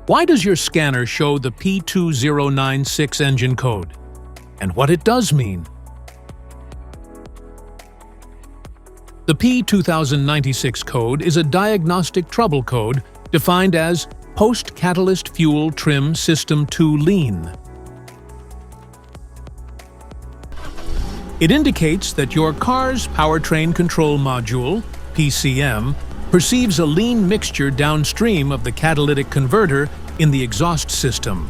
Why does your scanner show the P2096 engine code? And what it does mean? The P2096 code is a diagnostic trouble code defined as Post-Catalytic Fuel Trim System 2 Lean. It indicates that your car's powertrain control module, PCM, perceives a lean mixture downstream of the catalytic converter in the exhaust system.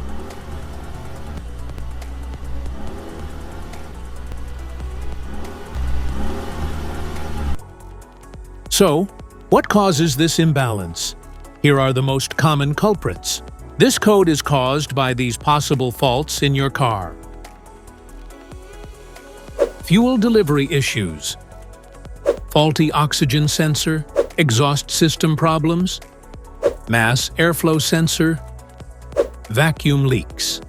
So, what causes this imbalance? Here are the most common culprits. This code is caused by these possible faults in your car. Fuel delivery issues, faulty oxygen sensor, exhaust system problems, mass airflow sensor, vacuum leaks.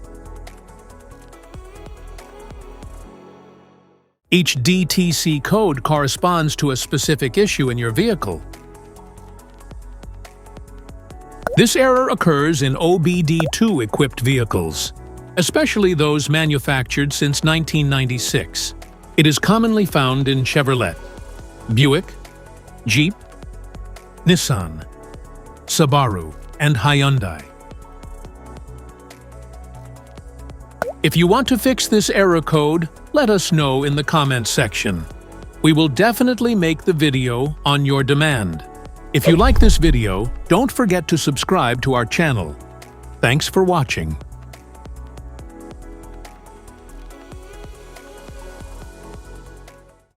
Each DTC code corresponds to a specific issue in your vehicle. This error occurs in OBD2-equipped vehicles, especially those manufactured since 1996. It is commonly found in Chevrolet, Buick, Jeep, Nissan, Subaru, and Hyundai. If you want to fix this error code, let us know in the comments section. We will definitely make the video on your demand. If you like this video, don't forget to subscribe to our channel. Thanks for watching.